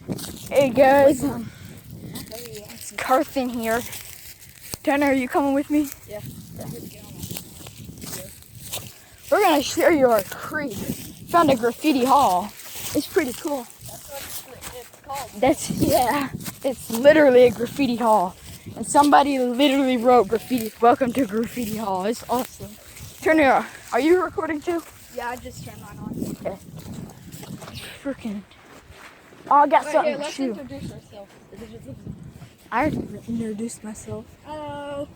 Hey guys, it's Carthen here. Tanner, are you coming with me? Yeah. We're gonna show you our creek. Found a graffiti hall. It's pretty cool. That's what it's called. It's literally a graffiti hall. And somebody literally wrote graffiti, welcome to Graffiti Hall. It's awesome. Tanner, are you recording too? Yeah, I just turned mine on. Okay. Freaking. Oh, I got something Here, let's to shoot. introduce ourselves. I already introduced myself. Hello.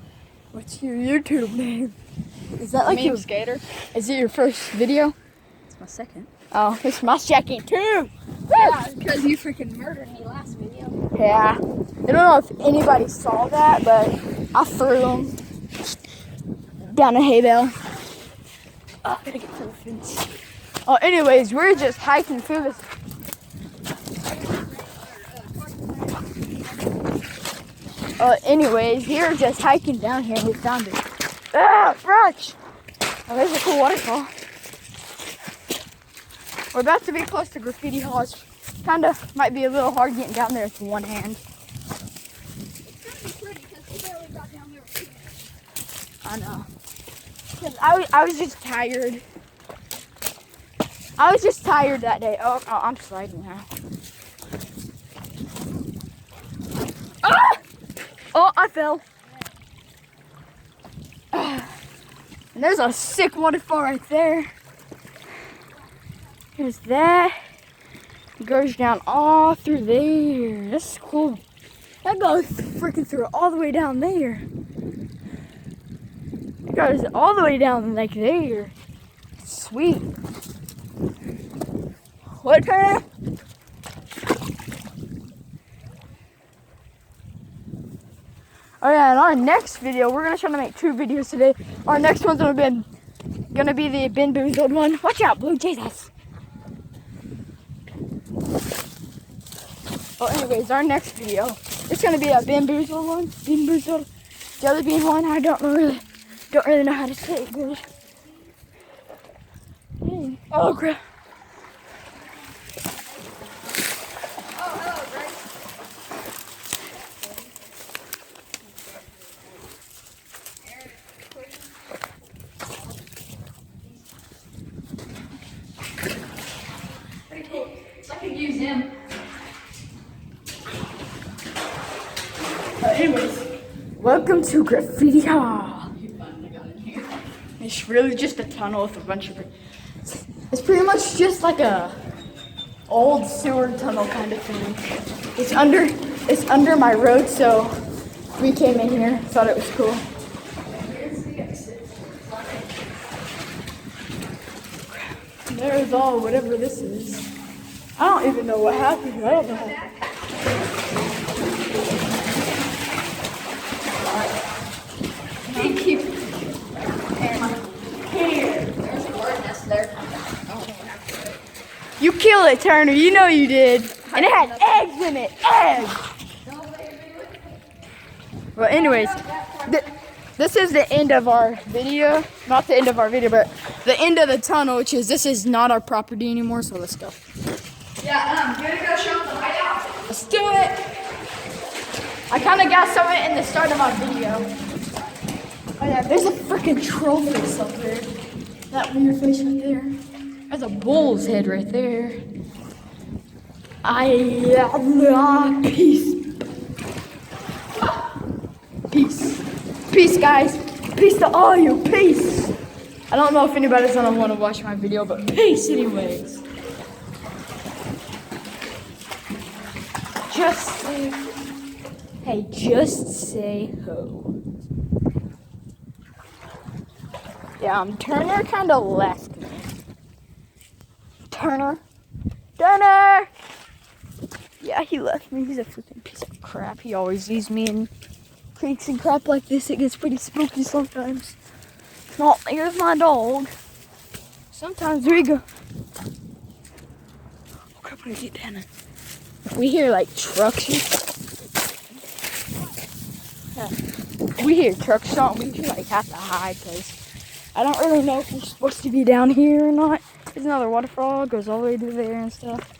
What's your YouTube name? Is that My like your name's Skater. Is it your first video? It's my second. Oh, it's my second too. Yeah, because you freaking murdered me last video. Yeah. I don't know if anybody saw that, but I threw him down a hay bale. Oh, I gotta get to the fence. Oh, anyways, we're just hiking through this. Anyways, we're just hiking down here and we found it. Ah, Brunch! Oh, there's a cool waterfall. We're about to be close to Graffiti Hall. It's kind of might be a little hard getting down there with one hand. It's pretty because we barely got down there. I know. Cause I was just tired. I was just tired that day. Oh, I'm sliding now. Ah! Oh, I fell. And there's a sick waterfall right there. Here's that. It goes down all through there. That's cool. That goes freaking through all the way down there. It goes all the way down like there. Sweet. What, Turner? Oh yeah, in our next video, we're gonna try to make 2 videos today. Our next one's gonna be the Ben Boozled one. Watch out, Blue Jesus. Well, anyways, our next video, it's gonna be a Ben Boozled one. Ben Boozled, Jelly Bean one. I don't really know how to say it good. Hey. Oh crap. Pretty cool. I could use him. Anyways, welcome to Graffiti Hall. It's really just a tunnel with a bunch of. It's pretty much just like a old sewer tunnel kind of thing. It's under my road, so we came in here, thought it was cool. There's all whatever this is. I don't even know what happened. I don't know. Keep. Here. There's a bird nest there. You kill it, Turner. You know you did. And it had eggs in it. Eggs. Well, anyways, this is the end of our video. Not the end of our video, but the end of the tunnel, which is this is not our property anymore. So let's go. Yeah, you gonna go show them the hideout? Let's do it. I kind of got some of it in the start of my video. Oh yeah, there's a freaking troll face up there. That weird face right there. There's a bull's head right there. Peace. Peace. Peace, guys. Peace to all you. Peace. I don't know if anybody's gonna want to watch my video, but peace anyways. Just say ho. Yeah, Turner kind of left me. Turner. Yeah, he left me. He's a freaking piece of crap. He always leaves me in creeks and crap like this. It gets pretty spooky sometimes. Oh, here's my dog. Sometimes we go. Oh crap, I gotta get down. If we hear like trucks and stuff. We hear trucks, don't we? We like have to hide because I don't really know if we're supposed to be down here or not. There's another waterfall, goes all the way to there and stuff.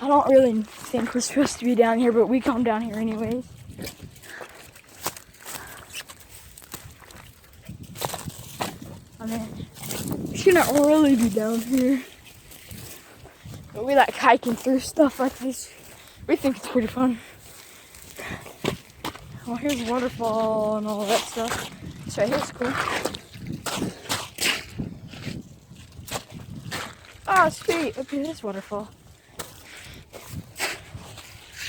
I don't really think we're supposed to be down here, but we come down here anyways. I mean, we shouldn't really be down here. But we like hiking through stuff like this. We think it's pretty fun. Well, here's a waterfall and all that stuff. So here's cool. Oh, sweet. Okay, this waterfall.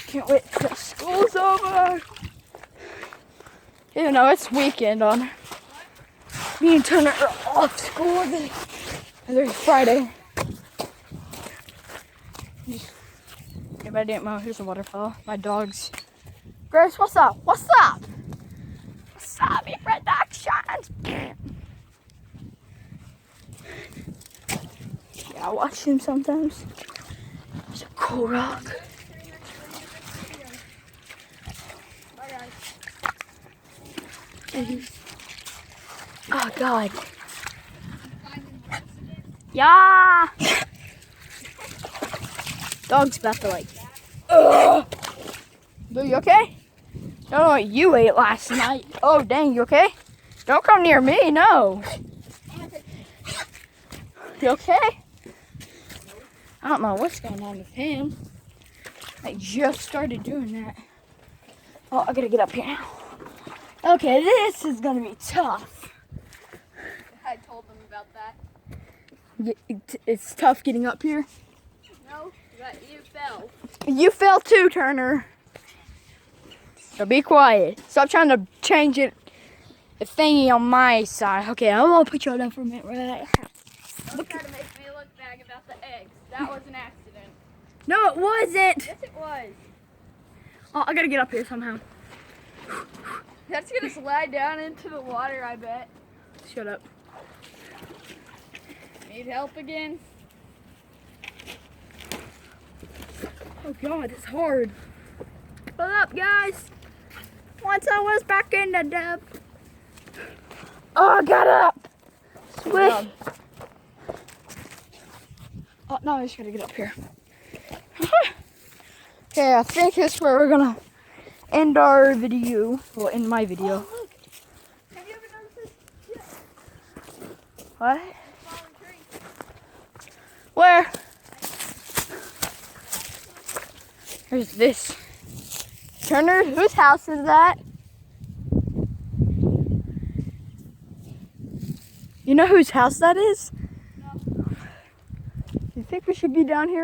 Can't wait till school's over. Even though it's weekend on. Me and Turner are off school every Friday. If I didn't know, here's a waterfall. My dogs. Grace, what's up? What's up? What's up, your productions? Yeah, I watch him sometimes. It's a cool rock. Oh, God. Yeah. Dog's about to like. Ugh. Are you okay? Don't know what you ate last night. Oh, dang, you okay? Don't come near me, no. You okay? I don't know what's going on with him. I just started doing that. Oh, I gotta get up here now. Okay, this is gonna be tough. I told them about that. It's tough getting up here. No, but you fell. You fell too, Turner. So be quiet. Stop trying to change it. The thingy on my side. Okay, I'm gonna put you down for a minute. Right? Don't try to make me look bad about the eggs. That was an accident. No, it wasn't. Yes, it was. Oh, I gotta get up here somehow. That's gonna slide down into the water, I bet. Shut up. Need help again? Oh God, it's hard. Pull up, guys. Once I was back in the dub. Oh, I got up. Swish. Oh no, I just gotta get up here. Okay, I think this is where we're gonna end our video. Well, end my video. Oh, look. Have you ever noticed this? What? Fallen tree. Where? There's this. Turner, whose house is that? You know whose house that is? No. You think we should be down here?